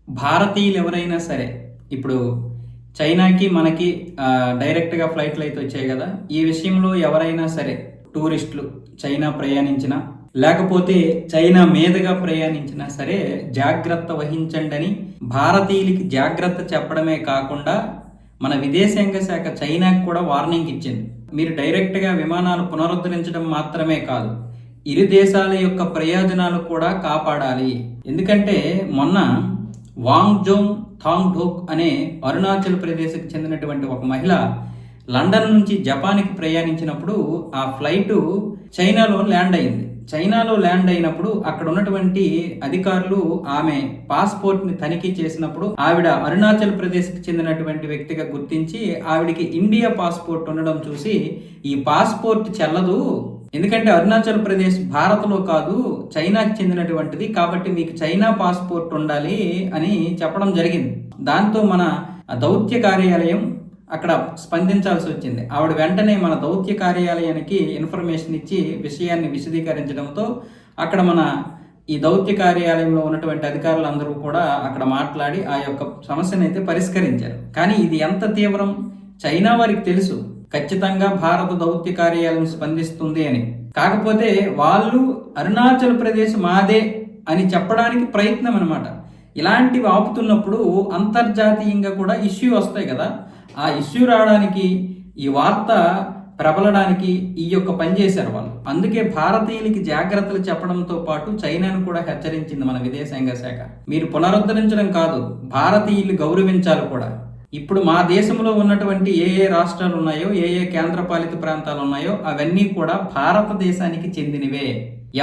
భారతీయులు ఎవరైనా సరే ఇప్పుడు చైనాకి మనకి డైరెక్ట్గా ఫ్లైట్లు అయితే వచ్చాయి కదా. ఈ విషయంలో ఎవరైనా సరే టూరిస్టులు చైనా ప్రయాణించినా లేకపోతే చైనా మీదుగా ప్రయాణించినా సరే జాగ్రత్త వహించండి అని భారతీయులకి జాగ్రత్త చెప్పడమే కాకుండా మన విదేశాంగ శాఖ చైనాకి కూడా వార్నింగ్ ఇచ్చింది. మీరు డైరెక్ట్గా విమానాలు పునరుద్ధరించడం మాత్రమే కాదు, ఇరు దేశాల యొక్క ప్రయోజనాలు కూడా కాపాడాలి. ఎందుకంటే మొన్న వాంగ్జోంగ్ థాంగ్డోక్ అనే అరుణాచల్ ప్రదేశ్కి చెందినటువంటి ఒక మహిళ లండన్ నుంచి జపాన్కి ప్రయాణించినప్పుడు ఆ ఫ్లైటు చైనాలో ల్యాండ్ అయింది. చైనాలో ల్యాండ్ అయినప్పుడు అక్కడ ఉన్నటువంటి అధికారులు ఆమె పాస్పోర్ట్ని తనిఖీ చేసినప్పుడు ఆవిడ అరుణాచల్ ప్రదేశ్కి చెందినటువంటి వ్యక్తిగా గుర్తించి ఆవిడికి ఇండియా పాస్పోర్ట్ ఉండడం చూసి ఈ పాస్పోర్ట్ చెల్లదు, ఎందుకంటే అరుణాచల్ ప్రదేశ్ భారత్లో కాదు చైనాకి చెందినటువంటిది, కాబట్టి మీకు చైనా పాస్పోర్ట్ ఉండాలి అని చెప్పడం జరిగింది. దాంతో మన దౌత్య కార్యాలయం అక్కడ స్పందించాల్సి వచ్చింది. ఆవిడ వెంటనే మన దౌత్య కార్యాలయానికి ఇన్ఫర్మేషన్ ఇచ్చి విషయాన్ని విశదీకరించడంతో అక్కడ మన ఈ దౌత్య కార్యాలయంలో ఉన్నటువంటి అధికారులందరూ కూడా అక్కడ మాట్లాడి ఆ యొక్క సమస్యను అయితే పరిష్కరించారు. కానీ ఇది ఎంత తీవ్రం చైనా వారికి తెలుసు, ఖచ్చితంగా భారత దౌత్య కార్యాలయం స్పందిస్తుంది అని. కాకపోతే వాళ్ళు అరుణాచల్ ప్రదేశ్ మాదే అని చెప్పడానికి ప్రయత్నం అనమాట. ఇలాంటివి ఆపుతున్నప్పుడు అంతర్జాతీయంగా కూడా ఇష్యూ వస్తాయి కదా, ఆ ఇష్యూ రావడానికి ఈ వార్త ప్రబలడానికి ఈ యొక్క పని చేశారు వాళ్ళు. అందుకే భారతీయులకి జాగ్రత్తలు చెప్పడంతో పాటు చైనాను కూడా హెచ్చరించింది మన విదేశాంగ శాఖ. మీరు పునరుద్ధరించడం కాదు, భారతీయులు గౌరవించాలి కూడా. ఇప్పుడు మా దేశంలో ఉన్నటువంటి ఏ ఏ రాష్ట్రాలు ఉన్నాయో, ఏ ఏ కేంద్రపాలిత ప్రాంతాలు ఉన్నాయో అవన్నీ కూడా భారతదేశానికి చెందినవే.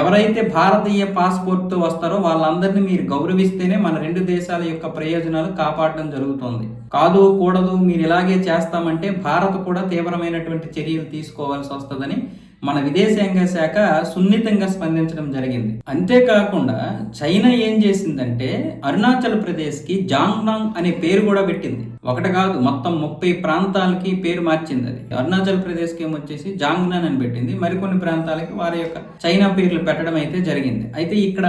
ఎవరైతే భారతీయ పాస్పోర్ట్తో వస్తారో వాళ్ళందరినీ మీరు గౌరవిస్తేనే మన రెండు దేశాల యొక్క ప్రయోజనాలు కాపాడడం జరుగుతుంది. కాదు కూడదు మీరు ఇలాగే చేస్తామంటే భారత్ కూడా తీవ్రమైనటువంటి చర్యలు తీసుకోవాల్సి వస్తుందని మన విదేశాంగ శాఖ సున్నితంగా స్పందించడం జరిగింది. అంతేకాకుండా చైనా ఏం చేసిందంటే అరుణాచల్ ప్రదేశ్కి జాంగ్నాంగ్ అనే పేరు కూడా పెట్టింది. ఒకటి కాదు, మొత్తం 30 ప్రాంతాలకి పేరు మార్చింది. అది అరుణాచల్ ప్రదేశ్కి ఏమొచ్చేసి జాంగ్నాన్ అని పెట్టింది. మరికొన్ని ప్రాంతాలకి వారి యొక్క చైనా పేర్లు పెట్టడం అయితే జరిగింది. అయితే ఇక్కడ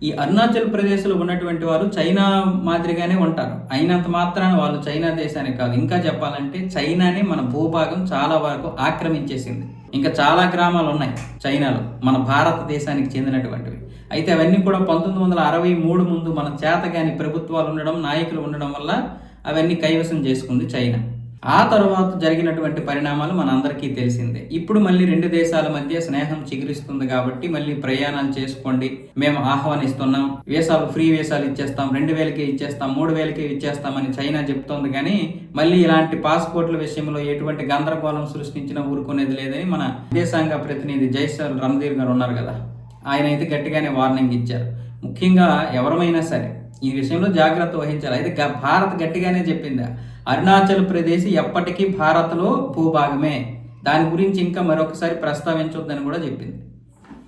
ఈ అరుణాచల్ ప్రదేశ్లో ఉన్నటువంటి వారు చైనా మాదిరిగానే ఉంటారు. అయినంత మాత్రాన వాళ్ళు చైనా దేశానికి కాదు, ఇంకా చెప్పాలంటే చైనానే మన భూభాగం చాలా వరకు ఆక్రమించేసింది. ఇంకా చాలా గ్రామాలు ఉన్నాయి చైనాలో మన భారతదేశానికి చెందినటువంటివి. అయితే అవన్నీ కూడా 1963 ముందు మన చేతగాని ప్రభుత్వాలు ఉండడం, నాయకులు ఉండడం వల్ల అవన్నీ కైవసం చేసుకుంది చైనా. ఆ తర్వాత జరిగినటువంటి పరిణామాలు మనందరికీ తెలిసిందే. ఇప్పుడు మళ్ళీ రెండు దేశాల మధ్య స్నేహం చిగురిస్తుంది కాబట్టి మళ్ళీ ప్రయాణాలు చేసుకోండి, మేము ఆహ్వానిస్తున్నాం, వీసాలు ఫ్రీ వీసాలు ఇచ్చేస్తాం, 2000కే ఇచ్చేస్తాం, 3000కే ఇచ్చేస్తామని చైనా చెప్తోంది. కానీ మళ్ళీ ఇలాంటి పాస్పోర్ట్ల విషయంలో ఎటువంటి గందరగోళం సృష్టించినా ఊరుకునేది లేదని మన విదేశాంగ ప్రతినిధి జైసల్ రణధీర్ గారు ఉన్నారు కదా, ఆయన అయితే గట్టిగానే వార్నింగ్ ఇచ్చారు. ముఖ్యంగా ఎవరమైనా సరే ఈ విషయంలో జాగ్రత్త వహించాలి. అయితే భారత్ గట్టిగానే చెప్పింది, అరుణాచల్ ప్రదేశ్ ఎప్పటికీ భారత్లో భూభాగమే, దాని గురించి ఇంకా మరొకసారి ప్రస్తావించొద్దని కూడా చెప్పింది.